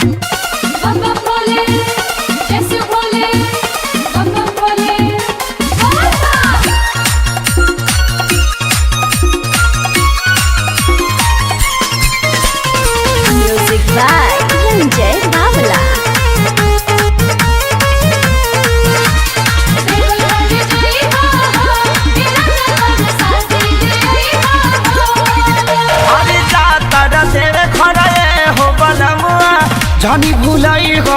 बम बम भोले जैसे भोले बम बम Bhole music by Sanjay बावला। जानी भुलाई हो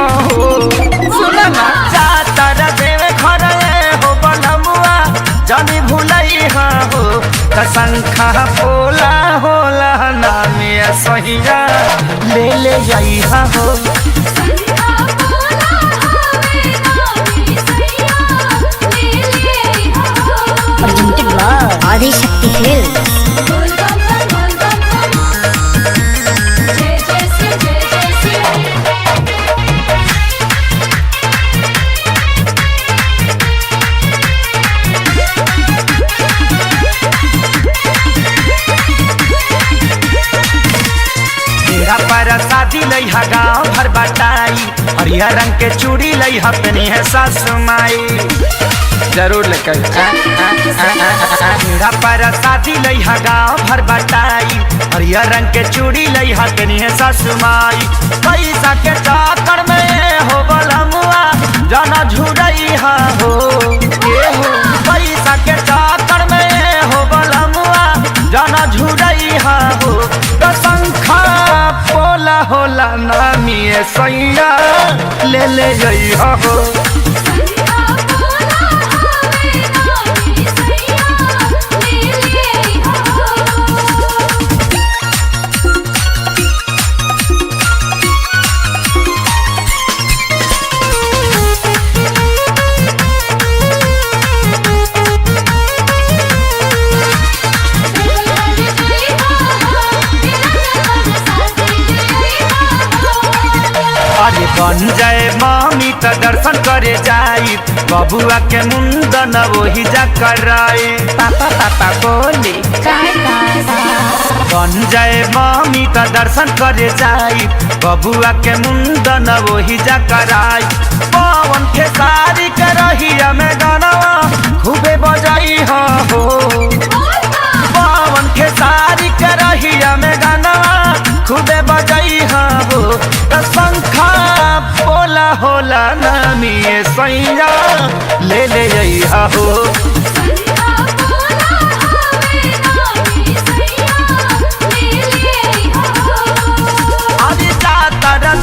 सुना ना जाता देवे खरे हो बनमुआ जानी भुलाई हो कसंखा बोला होला नामे सहिया ले ले जाई हो आदिशक्ति फिल्म। शादी लई हा गाँव भर बटाई हरिया रंग के चूड़ी लई हा पहनी है सासु माई जरूर लेकर पर शादी लई हा गाँव भर बटाई हरिया रंग के चूड़ी लई हा पहनी है सासु माई पैसा के चाकर में हो बलमुआ जाना झुरई हा हो पैसा के चाकर में हो बलमुआ जाना झुरई हा हो कसंखा बोला होला नामी सैया ले ले जई हो अरे बन जाए मामी त दर्शन करे जाई बबुआ के मुंडन वही जा कराई पापा पापा बोली बन जाए मामी त दर्शन करे जाई बबुआ के मुंडन वही जा कराई पवन के सारी के रहिया में गानवा खूबे बजाई हो पवन के सारी के रहिया में गानवा खूबे बजाई हो कसंखा बोला होला नामी सैया ले ले जई हो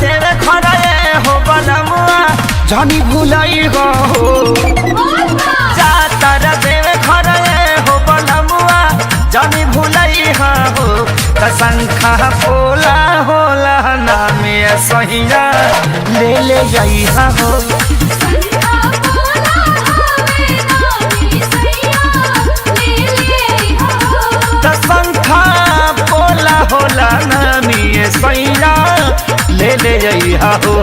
तेरे खड़े हो बनमुआ जानी भुलाई हो जाता देवे खड़े हो बनमुआ जानी भुलाई हो कसंखा बोला होला नामे सहिया ले ले जाई हो कसंखा बोला होला नामे सहिया ले ले जई हो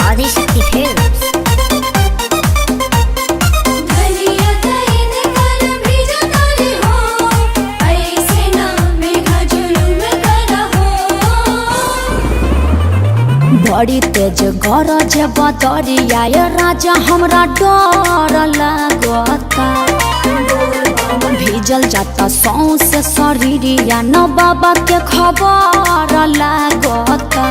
आदिशक्ति फिल्म। बड़ी तेज गरज बदरिया राजा हमरा डर लागता भीजल जाता सौंसे शरीरिया न बाबा के खबर लागता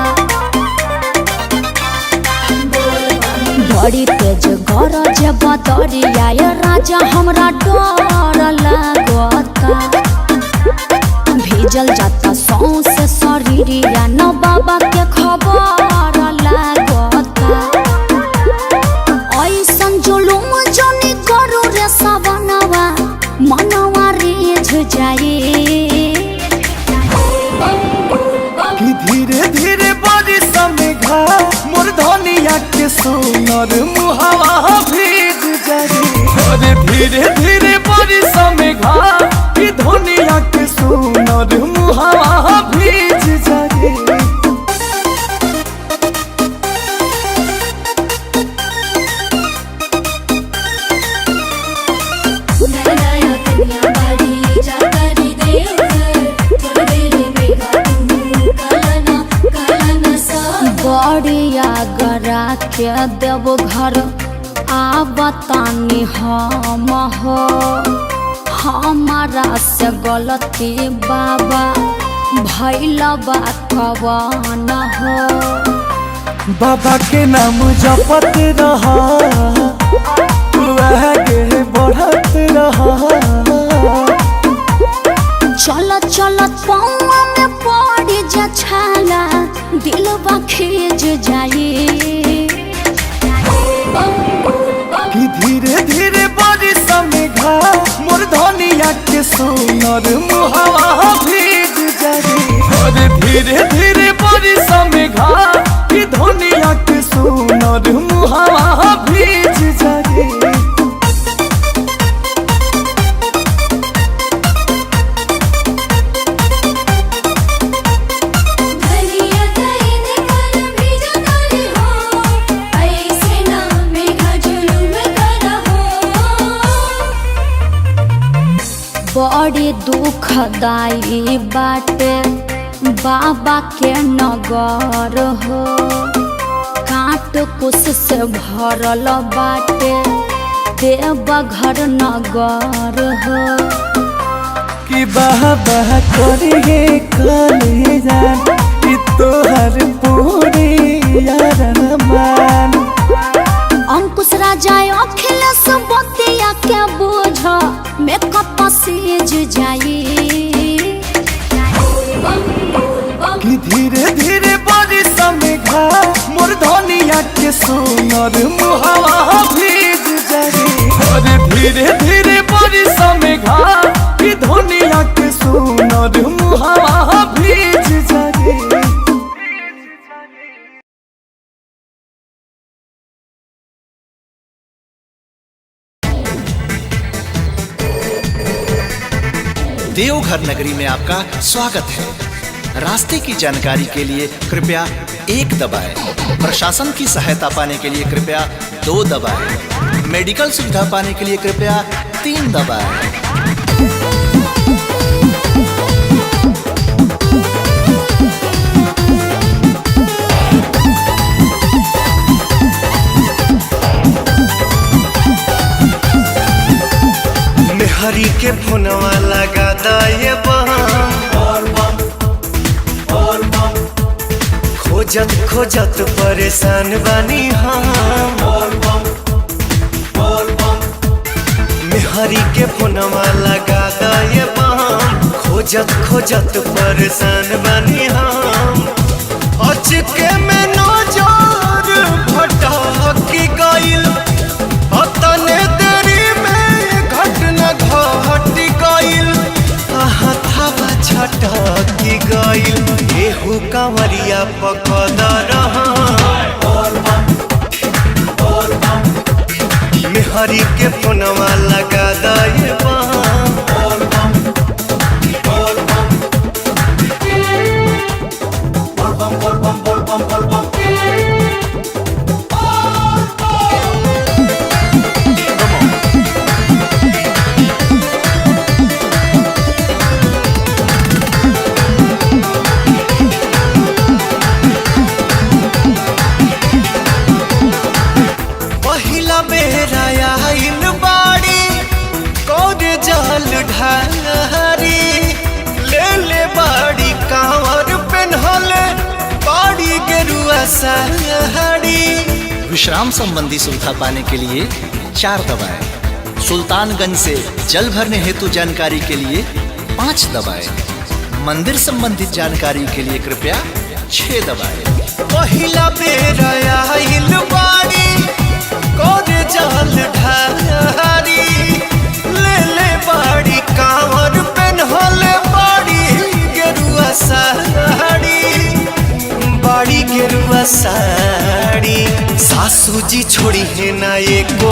बड़ी तेज गरज बदरिया राजा हमरा डर लागता भीजल जाता सौंसे शरीरिया न बाबा के खबर लागता ऐसन जुलुम जनी करू रे सवनवा मनवा रेझ जाए कि धीरे धीरे बारिश में घा मोर धनिया के सोनर मुहावा भीज जाए अरे धीरे धीरे बारिश में घा कि धनिया के सोनर मुहावा भीज जाए गड़िया गरा के देव घर आवतानी हम हो। हमारा से गलती बाबा भइल बा कवन हो। बाबा के नाम जपत रहा, तू आगे बढ़त रहा। चलत चलत पौआ में पड़ी जा छाला, दिलवा खींच जाई। कि धीरे धीरे बारिश में घा मोर धनिया के सोनर मुहावा भीग जाई। अरे धीरे धीरे बारिश में घा कि धनिया के सोनर मुहावा भीग जाई। बड़ी दुखदाई बाटे बाबा के नगर हो। काट कुश से भरल बाटे देवघर नगर हो। कि बाबा करिए कलेजा कि तोहर पूरी अरमान। अंकुश राजा अखिलेश बतिया के बोझ मेकअप सीज जाई। कि धीरे धीरे बारिश में घा मोर धनिया के सोनर मुहावा भीग जाई। अरे धीरे धीरे बारिश में घा कि धनिया के सोनर मुहावा भीग जाई। देवघर नगरी में आपका स्वागत है। रास्ते की जानकारी के लिए कृपया 1 दबाएं। प्रशासन की सहायता पाने के लिए कृपया 2 दबाएं। मेडिकल सुविधा पाने के लिए कृपया 3 दबाएं। हरी के फोनवा लगा दाए खोजत खोजत परेशान बानी हम। मेहरी के फोनवा लगा दाए खोजत खोजत परेशान बानी हम। अचके में नजर भटक गइल, अतने देरी में घटना घट गइल। हथवा छटक गइल, एहू कंवरिया पकड़ रहा। मेहरी के फोनवा लगा दाए पहिला बेरा आइल बाड़ी कौन जल ढारी। ले ले बाड़ी कांवर पेन्हले बाड़ी गेरुआ साड़ी। विश्राम संबंधी सुविधा पाने के लिए 4 दबाएं। सुल्तानगंज से जल भरने हेतु जानकारी के लिए 5 दबाएं। मंदिर संबंधित जानकारी के लिए कृपया 6 दबाएं। पहिला बेरा आइल बाड़ी कौन जल ढारी। ले ले बाड़ी कांवर पेन्हले बाड़ी गेरुआ साड़ी। बाड़ी गेरुआ साड़ी सासू जी छोड़ी है ना एको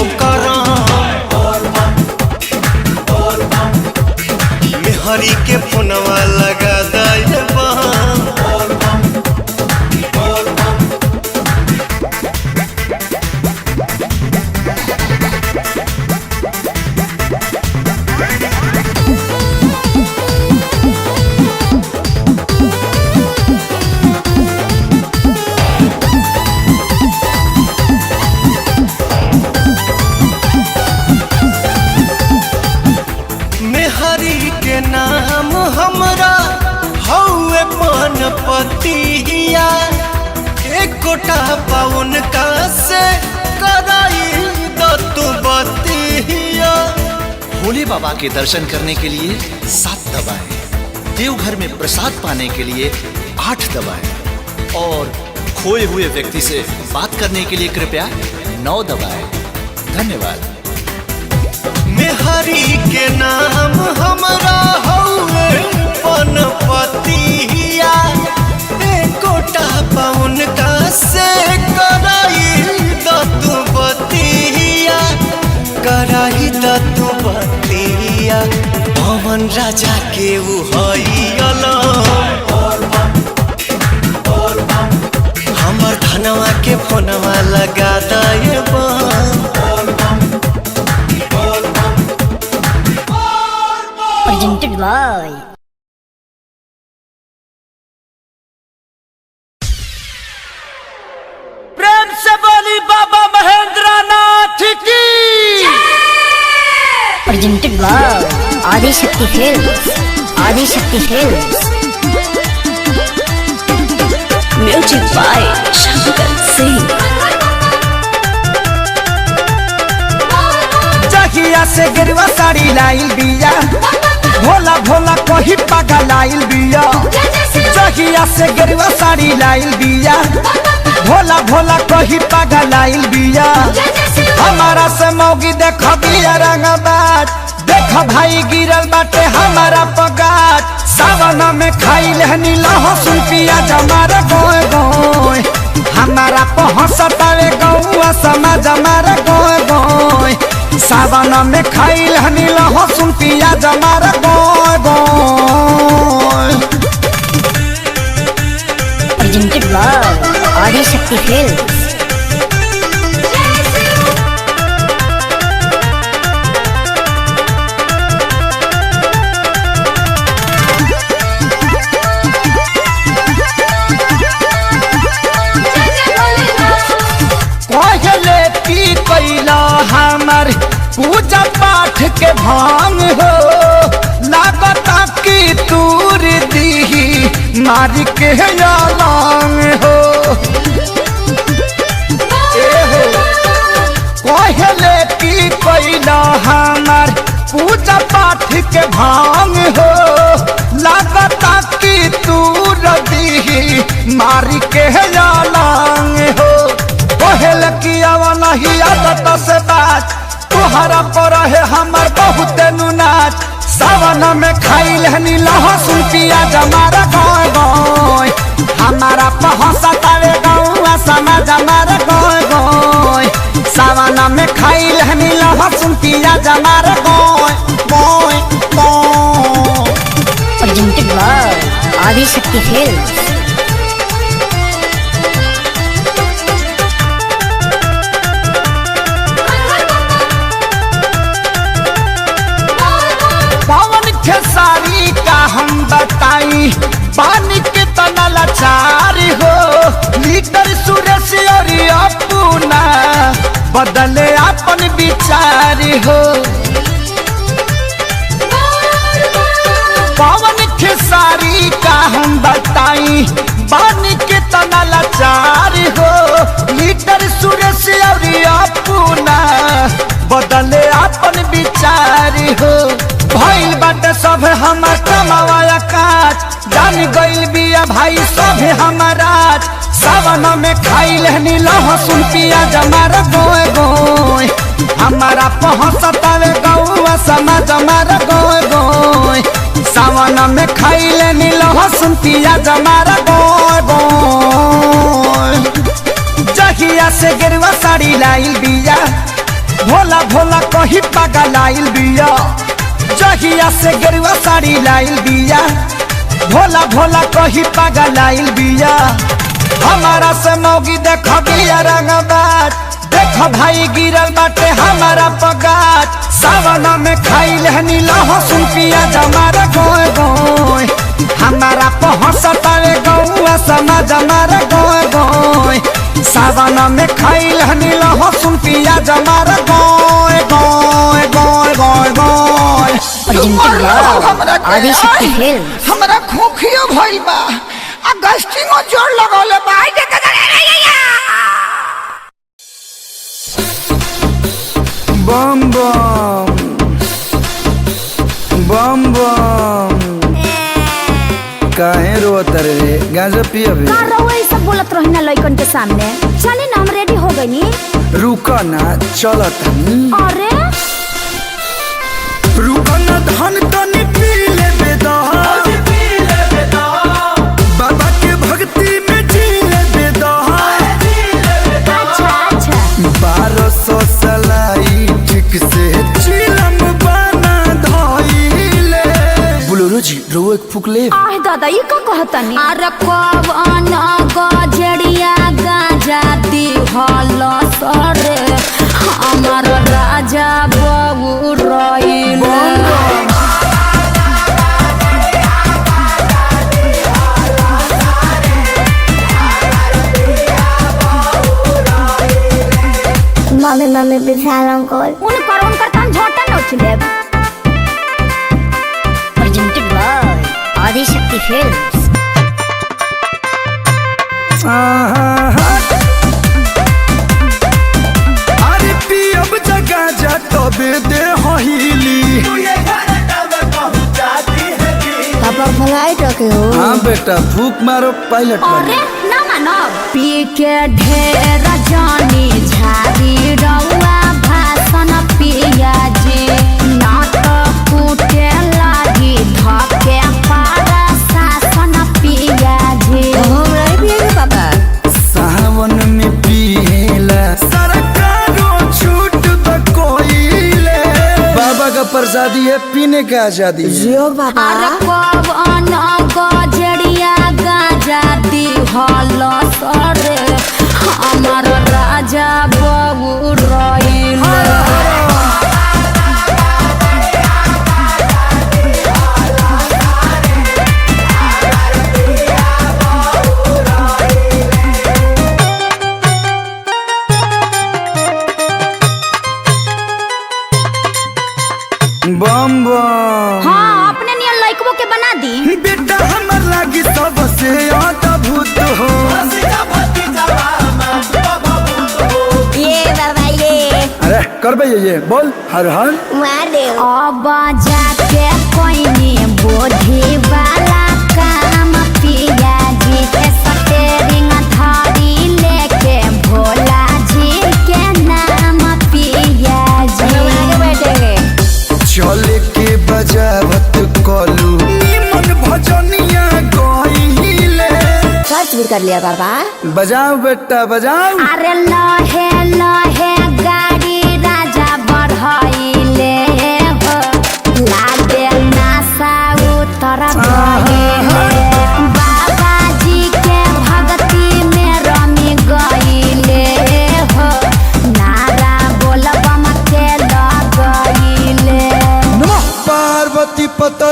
मेहरी के फोनवा लगा दाए कोटा पाउन का से कराई तू बतिया। भोले बाबा के दर्शन करने के लिए 7 दबाएं, देवघर में प्रसाद पाने के लिए 8 दबाएं और खोए हुए व्यक्ति से बात करने के लिए कृपया 9 दबाएं। धन्यवाद। मेहरी के नाम हमरा हौवे पनपतिया, कोटा पाउन का से कराई तू बतिया, कराई तू बतिया। पवन राजा के उ हइला हमर धनवा के फोनवा लगा दे Presented by प्रेम से बोली बाबा महेंद्र नाथ की। Presented by Adishakti Films. Adishakti Films. Music by Shankar Singh. जहिया से गिरवा साड़ी लाइल बिया, भोला भोला कही पागल लाइल बिया। जहिया से गिरवा साड़ी लाइल बिया, भोला भोला कही पागल लाइल बिया। हमारा से मौगी देख बिया रंगबाज, देख भाई गिरल बाटे हमारा पगाज। सावन में खाई लहनी लहसुन पियाज हमारा गोय गोय, हमारा पहुँचतावे गौआ समाज हमारा गोय गोय। सावन में खाई लहनी लहसुन पियाज हमारा गोय गोय। Presented by Adishakti Films. पहले की कैला हमार पूजा पाठ के भांग हो, लागता की तूर दी मारी के लांग हो। पहले की कैला हमार पूजा पाठ के भांग हो, लागता की तूर दी मारी के लांग हो। पहल किया नहीं आदत से बात, तुहरा पर है हमार बहुत नाच। सावन में खाई लहनी लहसुन पियाज हमारा गोय गोय, हमारा पहुँचतावे गौआ समाज हमारा गोय गोय। सावन में खाई लहनी लहसुन पियाज हमारा गोय गोय गोय। Presented by Adishakti Films. Pawan Khesari का हम बताई, पानी के तना लाचार हो। लीडर सुरेश और अपना बदले अपन विचार हो। पवन खेसारी का हम बताई, पानी के तना लाचार हो। लीडर सुरेश और अपना बदले अपन विचार हो। भइल बाटे सब हमार कमावाया काज, जान गइल बिया भाई सब हमारा। सावन में खाई लहनी लहसुन पियाज हमारा गोय गोय, हमारा पहुँचतावे गौआ समाज हमारा गोय गोय। सावन में खाई लहनी लहसुन पियाज हमारा गोय गोय। जहिया से गिरवा साड़ी लाइल बिया, भोला भोला कही पागल लाइल बिया। जहिया से गिरवा साड़ी लाइल बिया, भोला भोला कही पागल लाइल बिया। हमारा से मौगी देख बिया रंगबाज, देख भाई गिरल बाटे हमारा पगाज। सावन में खाई लहनी लहसुन पियाज हमारा गोय गोय, हमारा पहुँचतावे गौआ समाज हमारा गोय गोय। सावन में खाई लहनी लहसुन पियाज हमारा गोय गोय गोय गोय गोय। Adishakti Films. हमरा खोखियो भइल बा, आ गस्टिंगो जोर लगौले बा। बम बम बम बम काहे रोत रे? गांजा पियबे? का रहुआ ई सब बोलत रही ना लइकन के सामने। चली ना, हम रेडी हो गई नी। रुका ना, चलत हनी। अरे रुका ना, धन तनी पी ले बेदा, बाबा के भक्ति में जी ले बेदा। अच्छा 1200 सलाई ठीक से चिलम बना धइले। बुलोरो जी रो एक फूक ले। आह दादा ई का कहतनी? अरे कवन गजड़िया गांजा दी हल सरे हमार राजा बबू रइले। मम्मी मम्मी विशाल अंकल उनकर काम झोटा न उछले। Presented by Adishakti films. अरे पियब जगह जा तबे दे हिली। पापा फ्लाइट रखे हो? हाँ बेटा, फूक मारो पायलट अरे ना मानो पी के ढेर जानी झाड़ी रउआ भाषण पिया जी ना तो कूटे लागी धके पारा शासन पिया जी। हम नहीं पिएंगे पापा। सावन में पिएला सरकारों छूट तो कोइले। बाबा का प्रसादी है, पीने का आजादी है। जियो पापा। अरे कवन गजड़िया गांजा दी हल सरे हमार राजा बबू रइले। बम बम। हाँ अपने नियन लइकबो के बना दी। बेटा हमर लागी सबसे अद्भुत हो। ये बाबा ये अरे करबे ये बोल हर हर महादेव। अब जाके कोई बोझी वाला काम पिया जी के स्टेरिंग धारी लेके भोला जी के नाम पिया जी। आगे बैठेंगे। चले के बजावत कलू निमन भजनिया गइले। सर्च भी कर लिया पापा। बजाओ बेटा बजाओ। अरे लहे लहे गाड़ी राजा बढ़ाइले हो लागे नासा उतर गइले। बाबा जी के भक्ति में रमी गइले हो नारा बोलबम के लगइले। नमः पार्वती पते।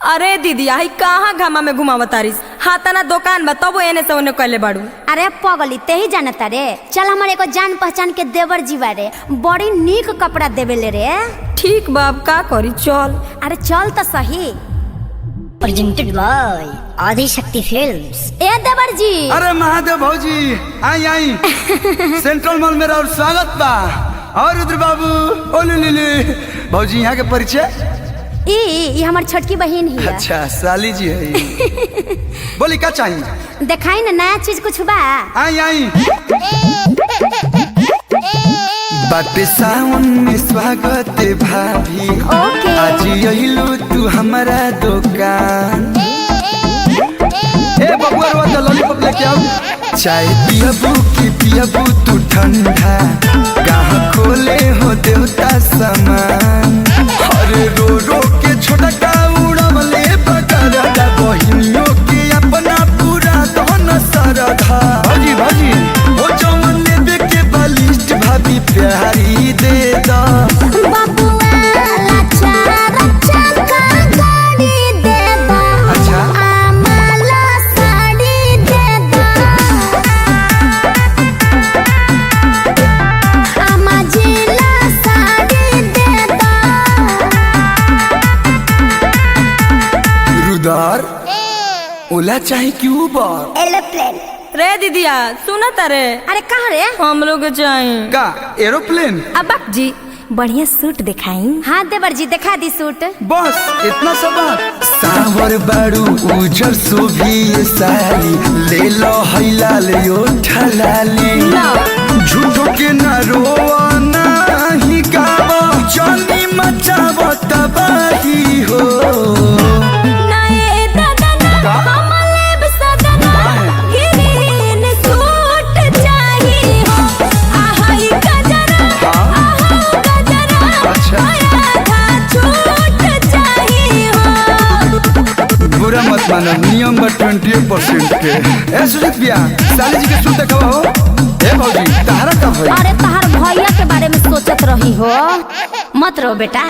अरे दीदी आई कहाँ घामा में घुमावतारिस? हाथाना दुकान बा तब एने से ओने कहले बाड़ू। अरे पगली ते ही जानता रे। चल हमारे को जान पहचान के देवर जीवा रे बड़ी नीक कपड़ा देवेले रे। ठीक बाब का करी चल। अरे चल तो सही। Presented by Adishakti films. ए देवर जी। अरे महादेव भौजी आई आई। सेंट्रल मॉल में और स्वागत बा। और रुद्र बाबू ओली भौजी यहाँ के परिचय। ई हमार छोटकी बहन ही है। अच्छा साली जी है। बोली क्या चाहिए? देखाई ना नया चीज कुछ बा। आई आई। बाटे सावन में स्वागत भाभी। ओके। आज यहिलो तू हमारा दुकान। ए बबुआ रो तो लॉलीपॉप लेके आओ। चाय पियबू की पियबू तू ठंडा कहाँ खोले हो देवता समान। अरे रो रो के छोटा का उड़वले बकरा बहिनियों के अपना पूरा धन सरधा। भाजी भाजी वो जवन लेबे के बलिष्ठ भाभी प्यारी दे दा। अच्छा उधर ओला चाहे कि उबर? एरोप्लेन। रे दीदिया सुना तारे अरे कहाँ रे? हम लोग चाहिए का एरोप्लेन? अब जी बढ़िया सूट दिखाई। हाँ देवर जी दिखा दी सूट। बस इतना सब बात। सावर बारू उजर सुभी साली ले लो हैला ले ओ ठलाली झूठो के ना रोवा नाही गावा जानी मचावा तबाही हो। बुरा मत मानो नियम बा 20% के। ए सुजीत भैया साली जी के सूट देखवा हो। ए भौजी तहरा का भाई? अरे तहार भैया के बारे में सोचत रही हो। मत रो बेटा।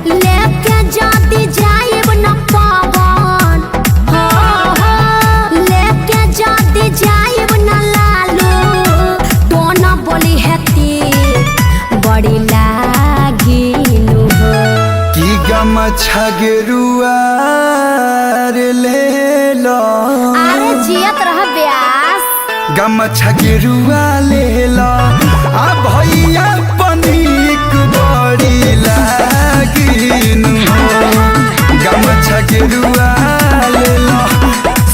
लेके जाती जाएब न पावन हो हो लेके जाती जाएब न लालू तो न बोली हेती बड़ी लागिनु हो की गमछा गेरुआ रे ले लो। अरे जियत रह ब्यास। गमछा गेरुआ ले लो आ भैया पनीक बड़ी लागिनु हो। गमछा गेरुआ ले लो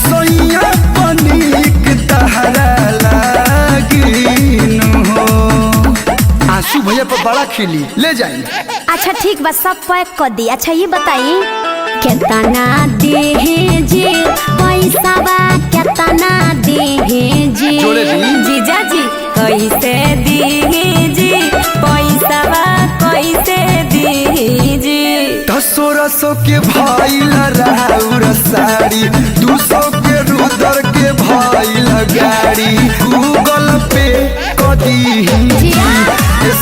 सोइया पनीक तहरा लागिनु हो। आंसू भैया पर बड़ा खिली ले जाई। अच्छा ठीक बा सब पैक कर दी। अच्छा ये बताई केतना देहे जी पैसा बा केतना देहे जी? जोड़े दी। जीजा जी कैसे दी जी पैसा कैसे दी जी? 1600 के भाई राउर साड़ी 200 के रुदर के भाई गाड़ी गूगल पे कदी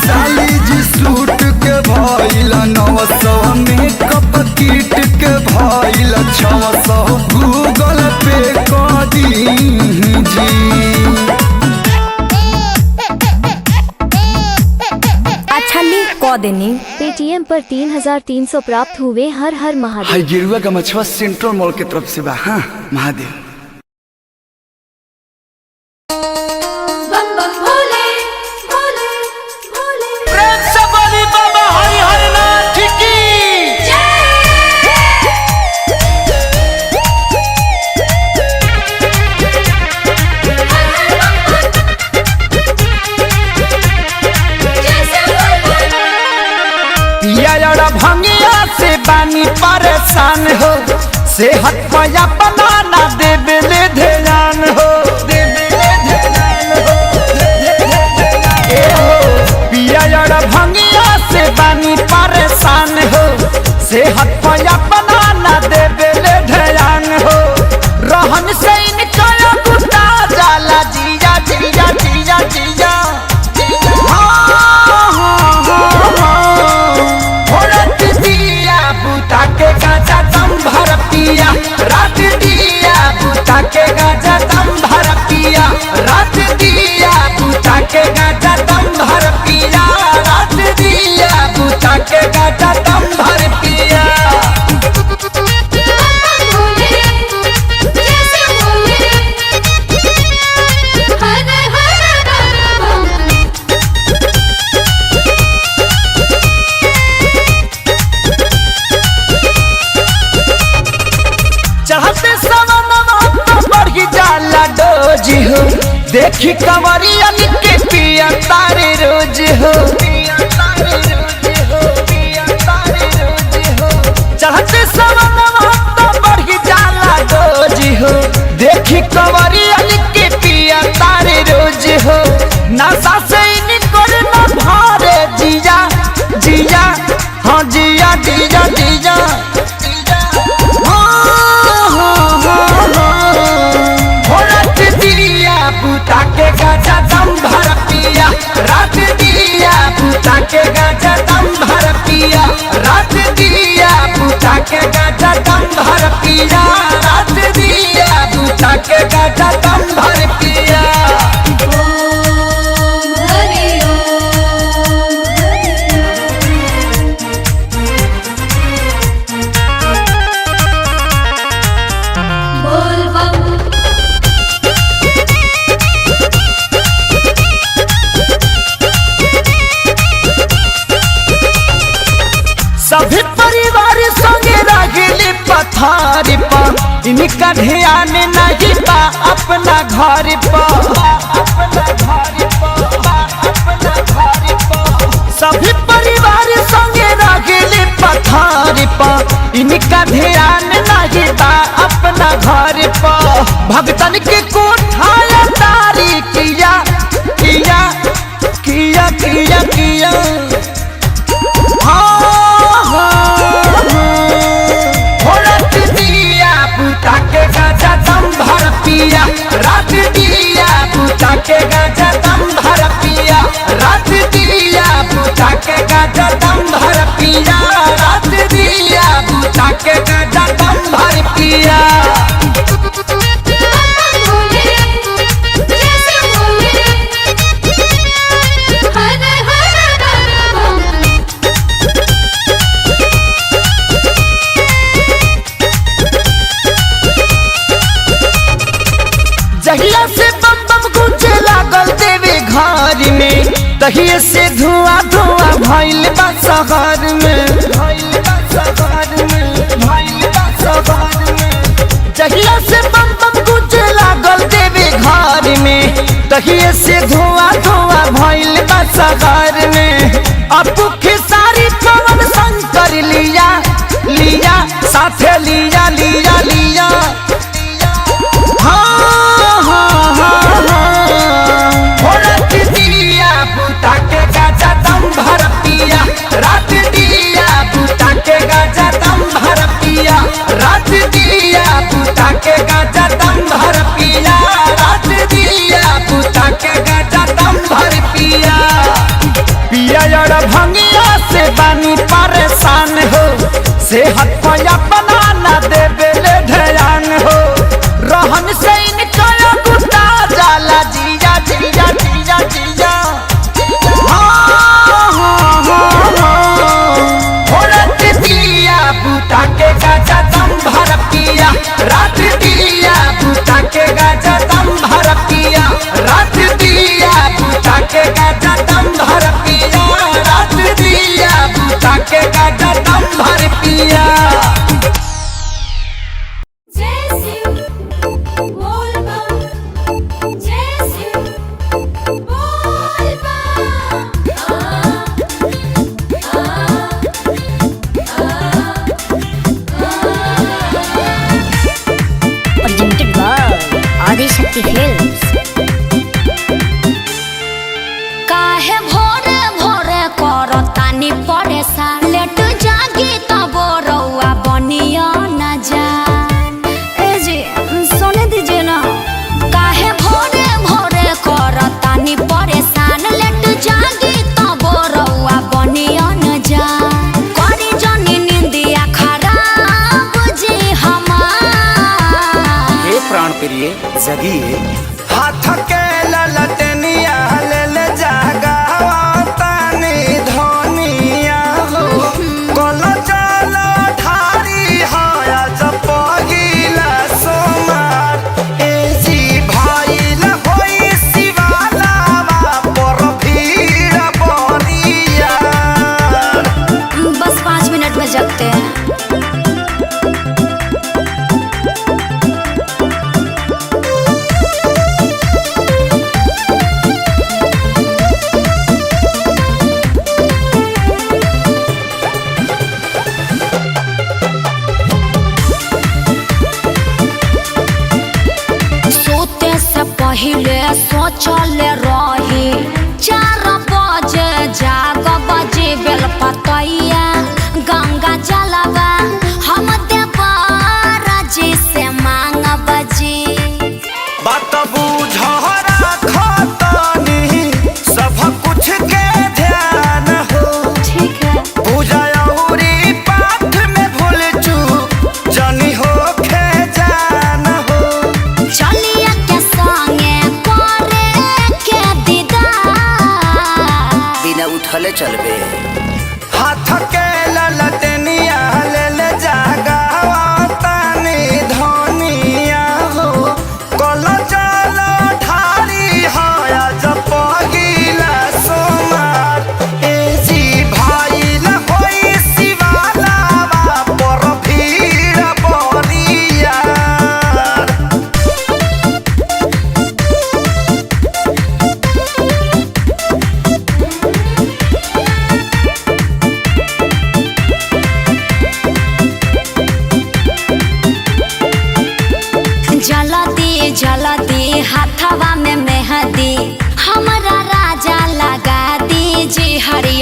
साली जी सूट के भाई 900 मेकअप किट के भाई 600 गूगल पे कदी जी। अच्छा ली कह देनी। पेटीएम पर 3300 प्राप्त हुए। हर हर महादेव। हाई गिरुआ का मछुआ सेंट्रल मॉल के तरफ से बा। हाँ महादेव। बम बम भोले भोले भोले प्रेम से बोली बाबा हरि हरि नाथ की। पिया भंगिया से बानी परेशान हो सेहत पया बनाना देबेले ध्यान हो। पिया भंगिया से बानी परेशान हो सेहत पया बनाना देबेले ध्यान हो। रहन से इनका गुस्सा जाला जिया जिया जिया जिया। के गाजा दम भर पिया रात दिया बूता के गाजा दम भर पिया रात दिया बूता के गाजा दम भर पिया रात दिया बूता के गाजा दम भर पिया। भोले जैसे भोले हर हर बम चढ़ते सवनवा तो बढ़ी जाला डोजी हो देखी कंवरिया के पिया तारे रोज हो। चढ़ते सवनवा तो बढ़ी जाला डोजी हो देखी कंवरिया के पिया तारे रोज हो। नशा से निकल न भारे जिया जिया हाँ जिया जिया जिया। बूता के गाजा दम भर पिया रात दिया बूता के गाजा दम भर पिया रात दिया बूता के गाजा इनका ध्यान नहीं बा अपना घर पर। सभी परिवार संगे रगले पथार पर, इनका ध्यान नहीं बा अपना घर पर। भगतन के कोठाया तारी किया किया किया किया किया। रात दिया बुता के गाजा दम भर पिया, रात दिया बुता के गाजा दम भर पिया, रात दिया बुता के गाजा दम भर पिया, रात दिया बुता के गाजा दम भर पिया। भोले जैसे भोले हर हर बम। जहिया से बम बम गूंजे लागल देवे घर में, तहिए से धुआं धुआं भइल बा शहर में, भइल बा शहर में, भइल बा शहर में। जहिया से बम बम गूंजे लागल देवे घर में, तहिए से धुआं धुआं भइल बा शहर में। अपू खेसारी पवन शंकर लिया लिया साथे लिया लिया लिया। रात दिया बुता के गाजा दम भर पिया, रात दिया बुता के गाजा दम भर पिया, रात दिया बुता के गाजा दम भर पिया, रात दिया बुता के गाजा दम भर पिया। पिया यार भंगिया से बानी परेशान हो, सेहत पर अपना ना देवे ले ध्यान हो। रहन से इनका गुस्सा जाला जिया जिया जिया जिया। रात दिया बुता के गाजा दम भर पिया, रात दिया बुता के गाजा दम भर पिया, रात दिया बुता के गाजा दम भर पिया, रात दिया बुता के गाजा दम भर पिया। जय शिव बोल बम, जय शिव बोल बम। presented by Adishakti films. काहे भोरे भोरे करतानी परेशान, लेट जागी तब रउआ बनिया न जान। ए जी सुने दीजिए ना। काहे भोरे भोरे करतानी परेशान, लेट जागी तब रउआ बनिया न जान। करी जनी निंदिया खराब जी हमार। हे प्राण प्रिय जगिए। हाथ के ललटनिया ले ले जागावा तानी धनिया हो, कल चल ठारी हाया जब पहिला सोमार। ए जी भाईल होई शिवालावा पर भीड़ बनिया। बस 5 मिनट में जगते हैं।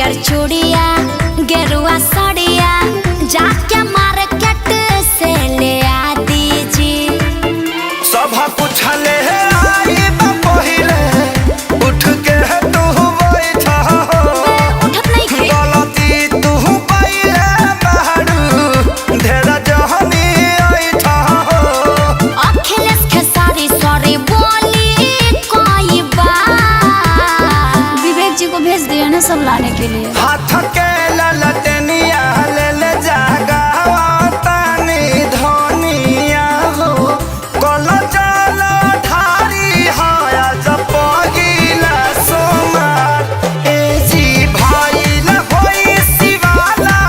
पियर चूड़िया गेरुआ साड़िया जाके मार्केट से ले आ दीजिए। सब कुछ ले आई बा पहिले उठ के तू बैठा हो। उठत नहीं थे गलती तू पहिले बहरू ढेर जहनी ऐठा हो। अखिलेश खेसारी सॉरी बोली कोई बात। विवेक जी को भेज दिया ना सब लाने के लिए। हाथ के ललटनिया ले ले जागा तानी धनिया हो। कल चल ठारी हाया जब पगिला सोमार ए जी भाई ल होई शिवाला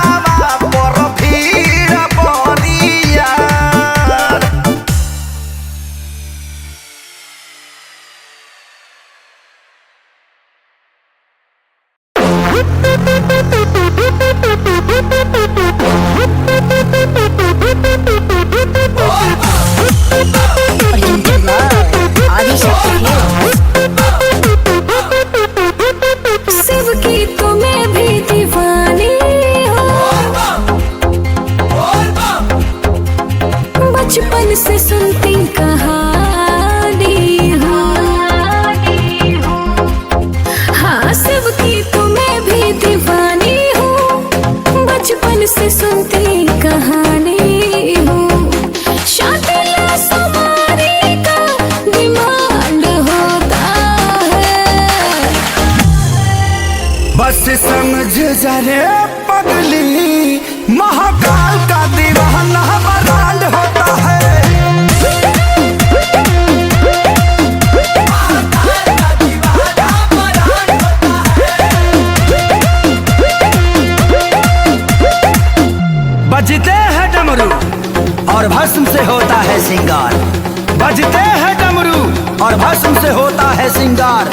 पर भीड़ परिया। presented by Adi Shakti Films. सबकी तो मैं भी दीवानी हूँ, बचपन से सुनती कहानी हूँ। हाँ सबकी तो मैं भी दीवानी हूँ, बचपन से सुनती कहानी हूँ। शादिला सवारी का डिमांड होता है। बस समझ जा रे पगली महाकाल का दीवाना बरांड होता है। बजते हैं डमरू और भस्म से होता है सिंगार। बजते हैं डमरू और भस्म से होता है सिंगार।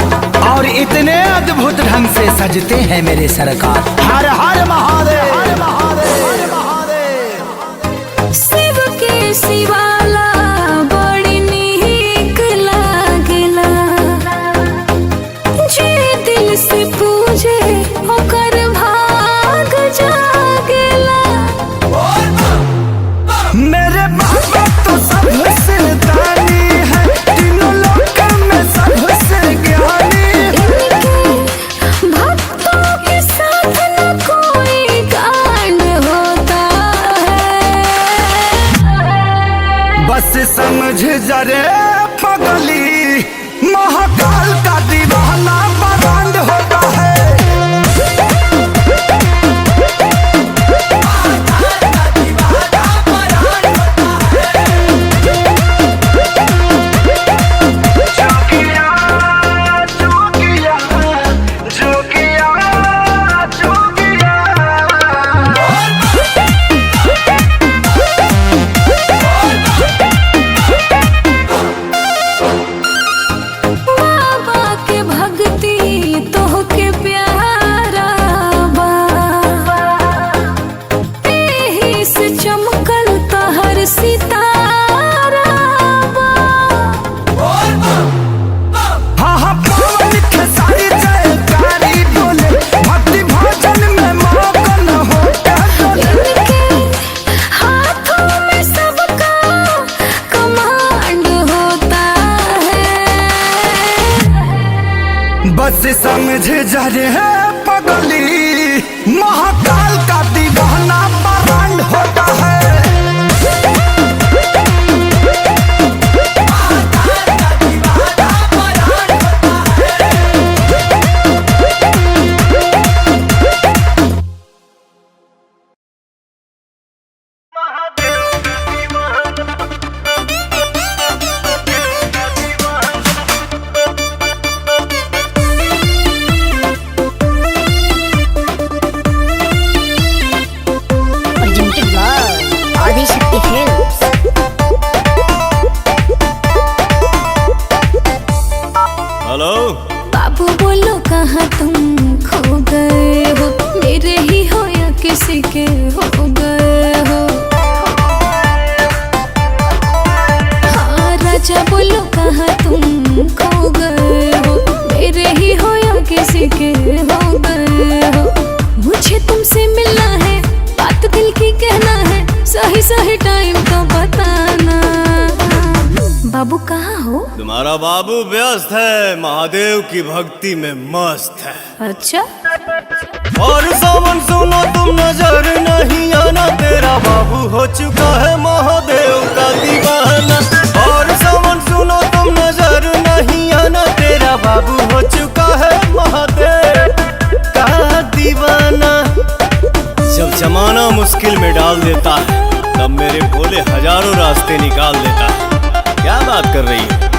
और इतने अद्भुत ढंग से सजते हैं मेरे सरकार। हर हर महादेव हर महादेव हर महादेव। शिव के शिवाला बड़ी नीक लागेला, जे दिल से पूजे ओकर भाग जागेला। मेरे बाबा तो सबसे दानी है, तीनों लोक में सबसे ज्ञानी। इनके भक्तों के साथ न कोई कांड होता है। बस समझ जा रे पगली महाकाल का दीवाना बरांड होता है। बाबा के भक्ति तोहके प्यारा बा, एही से चमकल तहर सितारा बा। हाँ हाँ पवन खेसारी जयकारी बोले, भक्ति भजन में मगन होता डोले। इनके हाथों में सबका कमांड होता है। बस समझ जा रे पगली महाकाल का दीवाना बरांड होता है। Presented by Adi Shakti Films. Hello बाबू बोलो कहाँ तुम खो गए हो, मेरे ही हो या किसी के हो गए हो। हाँ राजा बोलो कहाँ तुम खो गए हो, मेरे ही हो या किसी के हो गए हो। मुझे तुमसे मिलना है, बात दिल की कहना है, सही सही टाइम तो बताना। बाबू कहाँ हो? तुम्हारा बाबू व्यस्त है, महादेव की भक्ति में मस्त है। अच्छा और सावन सुनो तुम नजर नहीं आना, तेरा बाबू हो चुका है महादेव का दीवाना। और सावन सुनो तुम नजर नहीं आना, तेरा बाबू हो चुका है महादेव का दीवाना। जब जमाना मुश्किल में डाल देता है, तब मेरे भोले हजारों रास्ते निकाल देता है। क्या बात कर रही है?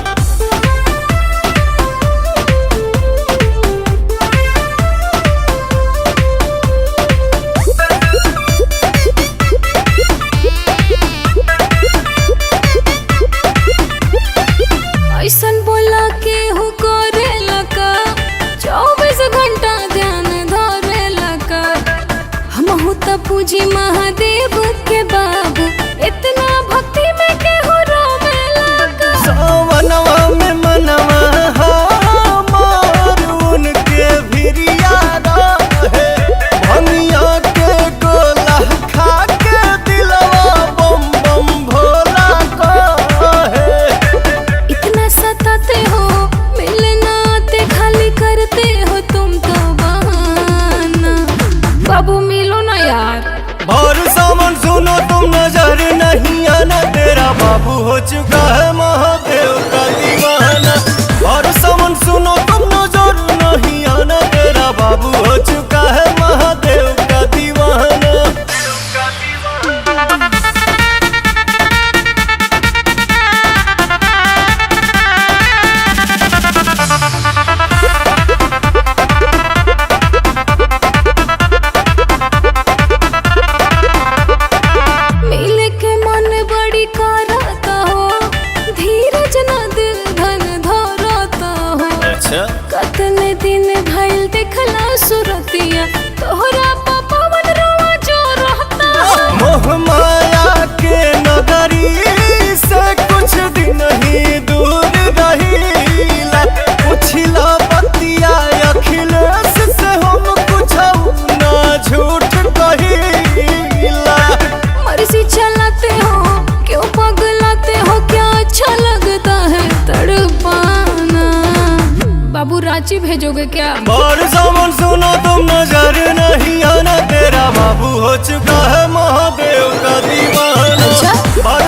ऐसन बोला के हो करे लका, 24 घंटा ध्यान धरे लका। हम हो त पूजी महादेव के बाबू, इतना भक्ति में के हो रोवे लका। सावनवा में मनवा हमार उनके भिरिया रहे, भंगिया के गोला खा के दिलवा बम बम भोला कहे। इतना सताते हो, मिलना आते खाली करते हो तुम तो बहाना। बाबू मिलो ना यार। और सावन सुनो तुम नजर नहीं आना, तेरा बाबू हो चुका है महादेव का दीवाना। और सावन सुनो तुम नजर नहीं आना, तेरा बाबू हो चुका है महादेव का दीवाना। मिले के मन बड़ी करता हो, धीरज न दिल धन धरता हो। अच्छा कतने दिन भइल देखला सुरतिया, तोहरा पवन रोवा जो रहता हो। मोह माया के नगरी से कुछ दिन ही दूर रहीला, पुछला बतिया अखिलेश से हम कुछ ना झूठ कहीला। मर्जी चलाते हो, क्यों पगलाते हो, क्या अच्छा लगता है तड़पाना। बाबू रांची भेजोगे क्या? और सावन सुनो तुम नजर नहीं आना, तेरा बाबू हो चुका है महादेव का दीवाना। अच्छा? और